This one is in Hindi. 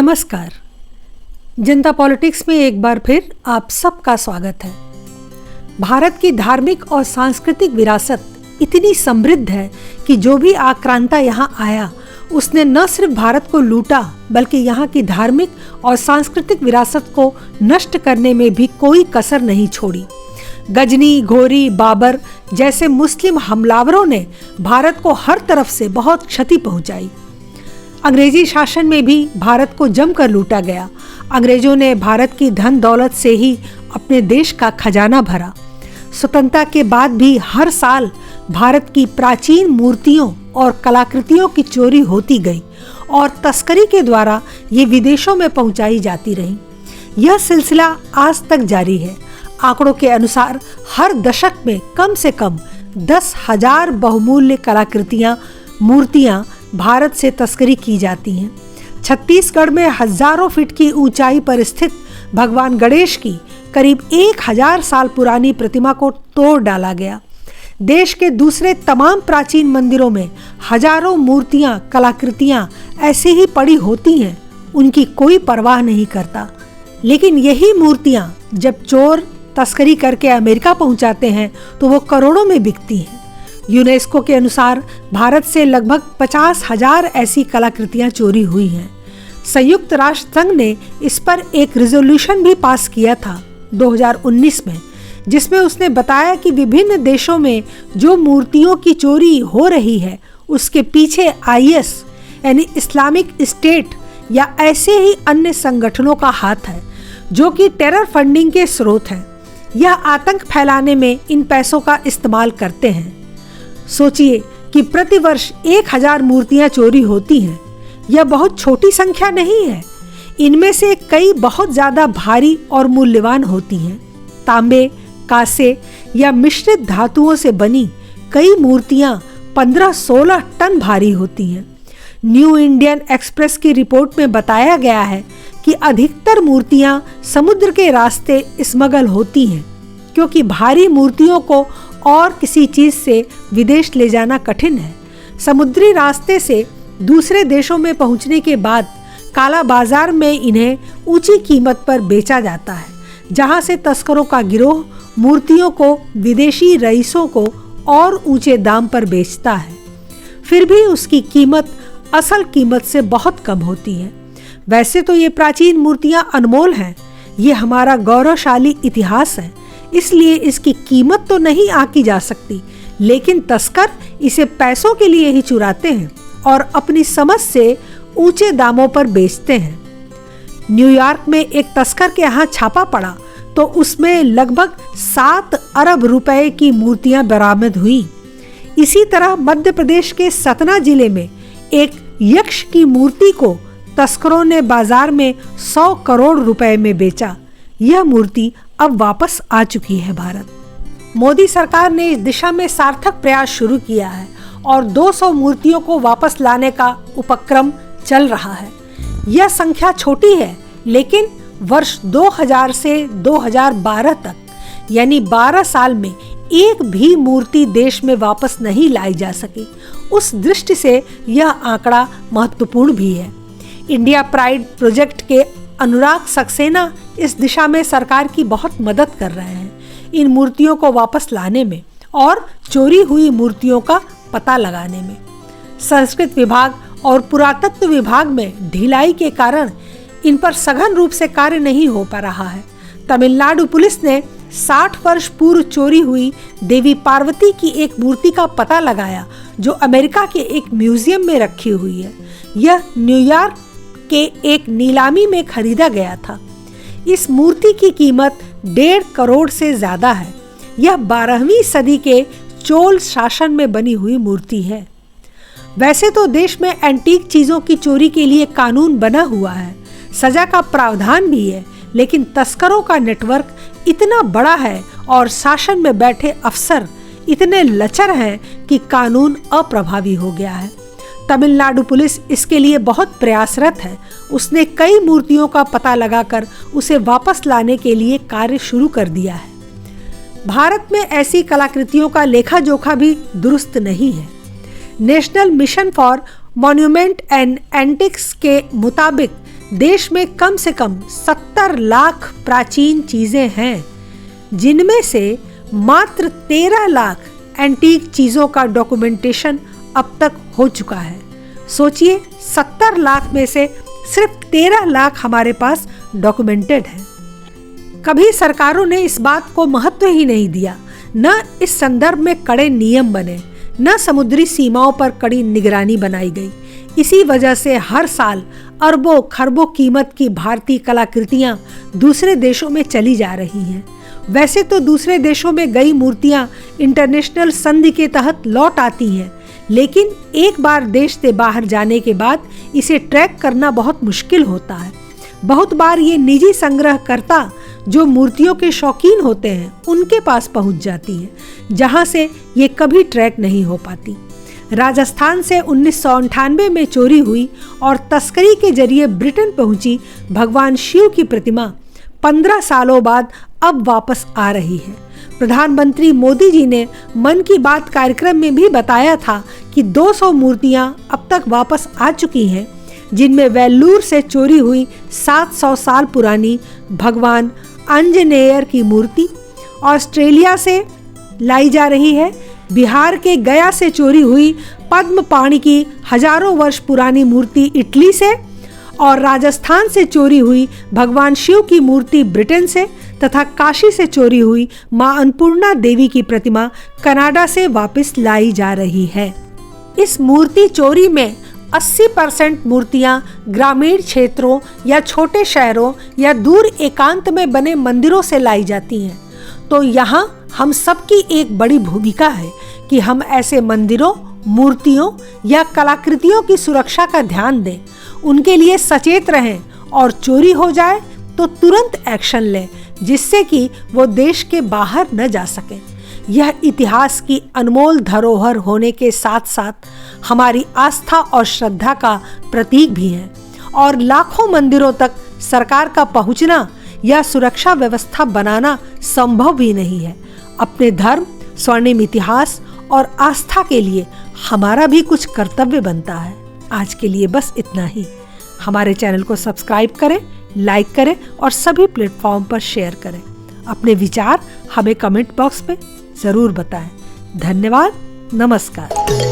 नमस्कार। जनता पॉलिटिक्स में एक बार फिर आप सबका स्वागत है। भारत की धार्मिक और सांस्कृतिक विरासत इतनी समृद्ध है कि जो भी आक्रांता यहाँ आया उसने न सिर्फ भारत को लूटा बल्कि यहाँ की धार्मिक और सांस्कृतिक विरासत को नष्ट करने में भी कोई कसर नहीं छोड़ी। गजनी, घोरी, बाबर जैसे मुस्लिम हमलावरों ने भारत को हर तरफ से बहुत क्षति पहुंचाई। अंग्रेजी शासन में भी भारत को जमकर लूटा गया। अंग्रेजों ने भारत की धन दौलत से ही अपने देश का खजाना भरा। स्वतंत्रता के बाद भी हर साल भारत की प्राचीन मूर्तियों और कलाकृतियों की चोरी होती गई और तस्करी के द्वारा ये विदेशों में पहुंचाई जाती रही। यह सिलसिला आज तक जारी है। आंकड़ों के अनुसार हर दशक में कम से कम 10,000 बहुमूल्य कलाकृतियां, मूर्तियां भारत से तस्करी की जाती हैं। छत्तीसगढ़ में हजारों फीट की ऊंचाई पर स्थित भगवान गणेश की करीब 1000 साल पुरानी प्रतिमा को तोड़ डाला गया। देश के दूसरे तमाम प्राचीन मंदिरों में हजारों मूर्तियां, कलाकृतियां ऐसे ही पड़ी होती हैं, उनकी कोई परवाह नहीं करता। लेकिन यही मूर्तियां जब चोर तस्करी करके अमेरिका पहुंचाते हैं तो वो करोड़ों में बिकती हैं। यूनेस्को के अनुसार भारत से लगभग 50,000 ऐसी कलाकृतियां चोरी हुई हैं। संयुक्त राष्ट्र संघ ने इस पर एक रिजोल्यूशन भी पास किया था 2019 में, जिसमें उसने बताया कि विभिन्न देशों में जो मूर्तियों की चोरी हो रही है उसके पीछे IS यानी इस्लामिक स्टेट या ऐसे ही अन्य संगठनों का हाथ है जो कि टेरर फंडिंग के स्रोत हैं। यह आतंक फैलाने में इन पैसों का इस्तेमाल करते हैं। सोचिए कि प्रतिवर्ष 1000 मूर्तियां चोरी होती हैं। यह बहुत छोटी संख्या नहीं है। इनमें से कई बहुत ज्यादा भारी और मूल्यवान होती हैं। तांबे, कांसे या मिश्रित धातुओं से बनी कई मूर्तियां 15-16 टन भारी होती हैं। न्यू इंडियन एक्सप्रेस की रिपोर्ट में बताया गया है कि अधिकतर मूर्तियां समुद्र के रास्ते स्मगल होती हैं, क्योंकि भारी मूर्तियों को और किसी चीज से विदेश ले जाना कठिन है। समुद्री रास्ते से दूसरे देशों में पहुंचने के बाद काला बाजार में इन्हें ऊंची कीमत पर बेचा जाता है, जहां से तस्करों का गिरोह मूर्तियों को विदेशी रईसों को और ऊंचे दाम पर बेचता है। फिर भी उसकी कीमत असल कीमत से बहुत कम होती है। वैसे तो ये प्राचीन मूर्तियां अनमोल हैं, ये हमारा गौरवशाली इतिहास है, इसलिए इसकी कीमत तो नहीं आंकी जा सकती, लेकिन तस्कर इसे पैसों के लिए ही चुराते हैं और अपनी समझ से ऊंचे दामों पर बेचते हैं। न्यूयॉर्क में एक तस्कर के यहाँ छापा पड़ा तो उसमें लगभग 7 अरब रुपए की मूर्तियां बरामद हुई। इसी तरह मध्य प्रदेश के सतना जिले में एक यक्ष की मूर्ति को तस्करों ने बाजार में 100 करोड़ रुपए में बेचा। यह मूर्ति अब वापस आ चुकी है भारत। मोदी सरकार ने इस दिशा में सार्थक प्रयास शुरू किया है और 200 मूर्तियों को वापस लाने का उपक्रम चल रहा है। यह संख्या छोटी है, लेकिन वर्ष 2000 से 2012 तक यानी 12 साल में एक भी मूर्ति देश में वापस नहीं लाई जा सकी। उस दृष्टि से यह आंकड़ा महत्वपूर्ण भी है। इंडिया प्राइड प्रोजेक्ट के अनुराग सक्सेना इस दिशा में सरकार की बहुत मदद कर रहे हैं, इन मूर्तियों को वापस लाने में और चोरी हुई मूर्तियों का पता लगाने में। संस्कृत विभाग और पुरातत्व विभाग में ढिलाई के कारण इन पर सघन रूप से कार्य नहीं हो पा रहा है। तमिलनाडु पुलिस ने 60 वर्ष पूर्व चोरी हुई देवी पार्वती की एक मूर्ति का पता लगाया, जो अमेरिका के एक म्यूजियम में रखी हुई है। यह न्यूयॉर्क के एक नीलामी में खरीदा गया था। इस मूर्ति की कीमत 1.5 करोड़ से ज्यादा है। यह 12वीं सदी के चोल शासन में बनी हुई मूर्ति है। वैसे तो देश में एंटीक चीजों की चोरी के लिए कानून बना हुआ है, सजा का प्रावधान भी है, लेकिन तस्करों का नेटवर्क इतना बड़ा है और शासन में बैठे अफसर इतने लचर हैं कि कानून अप्रभावी हो गया है। तमिलनाडु पुलिस इसके लिए बहुत प्रयासरत है। उसने कई मूर्तियों का पता लगाकर उसे वापस लाने के लिए कार्य शुरू कर दिया है। भारत में ऐसी कलाकृतियों का लेखा जोखा भी दुरुस्त नहीं है। National mission for monument and antics के मुताबिक देश में कम से कम 70 लाख प्राचीन चीजें हैं, जिनमें से मात्र 13 लाख एंटीक चीजों का डॉक्यूमेंटेशन अब तक हो चुका है। सोचिए, 70 लाख में से सिर्फ 13 लाख हमारे पास डॉक्यूमेंटेड है। कभी सरकारों ने इस बात को महत्व ही नहीं दिया, न इस संदर्भ में कड़े नियम बने, न समुद्री सीमाओं पर कड़ी निगरानी बनाई गई। इसी वजह से हर साल अरबों खरबों कीमत की भारतीय कलाकृतियां दूसरे देशों में चली जा रही हैं। वैसे तो दूसरे देशों में गई मूर्तियां इंटरनेशनल संधि के तहत लौट आती हैं, लेकिन एक बार देश से बाहर जाने के बाद इसे ट्रैक करना बहुत मुश्किल होता है। बहुत बार ये निजी संग्रहकर्ता जो मूर्तियों के शौकीन होते हैं उनके पास पहुंच जाती है, जहां से ये कभी ट्रैक नहीं हो पाती। राजस्थान से 1998 में चोरी हुई और तस्करी के जरिए ब्रिटेन पहुंची भगवान शिव की प्रतिमा 15 सालों बाद अब वापस आ रही है। प्रधानमंत्री मोदी जी ने मन की बात कार्यक्रम में भी बताया था कि 200 मूर्तियां अब तक वापस आ चुकी हैं, जिनमें वेल्लूर से चोरी हुई 700 साल पुरानी भगवान आंजनेयर की मूर्ति ऑस्ट्रेलिया से लाई जा रही है। बिहार के गया से चोरी हुई पद्म पाणी की हजारों वर्ष पुरानी मूर्ति इटली से, और राजस्थान से चोरी हुई भगवान शिव की मूर्ति ब्रिटेन से, तथा काशी से चोरी हुई मां अन्नपूर्णा देवी की प्रतिमा कनाडा से वापस लाई जा रही है। इस मूर्ति चोरी में 80% मूर्तियां ग्रामीण क्षेत्रों या छोटे शहरों या दूर एकांत में बने मंदिरों से लाई जाती हैं। तो यहाँ हम सबकी एक बड़ी भूमिका है कि हम ऐसे मंदिरों, मूर्तियों या कलाकृतियों की सुरक्षा का ध्यान दें, उनके लिए सचेत रहें और चोरी हो जाए तो तुरंत एक्शन लें, जिससे कि वो देश के बाहर न जा सकें। यह इतिहास की अनमोल धरोहर होने के साथ साथ हमारी आस्था और श्रद्धा का प्रतीक भी है, और लाखों मंदिरों तक सरकार का पहुंचना या सुरक्षा व्यवस्था बनाना संभव भी नहीं है। अपने धर्म, स्वर्णिम इतिहास और आस्था के लिए हमारा भी कुछ कर्तव्य बनता है। आज के लिए बस इतना ही। हमारे चैनल को सब्सक्राइब करें, लाइक करें और सभी प्लेटफॉर्म पर शेयर करें। अपने विचार हमें कमेंट बॉक्स में जरूर बताएं। धन्यवाद। नमस्कार।